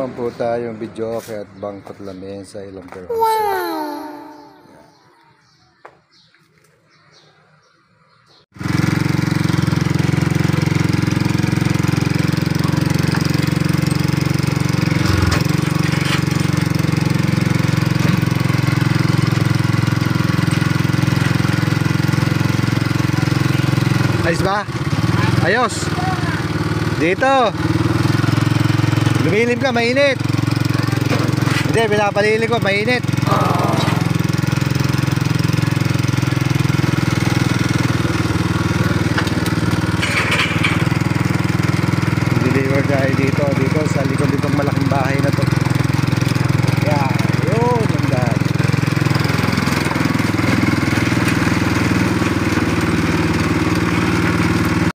naman po tayong video at bangkot lamesa ilang peraso. Ayos ba? Ayos. Dito. Lumilim ka, mainit. Hindi, pinapalilim ko, mainit. Deliver tayo dito sa likod nitong malaking bahay na to.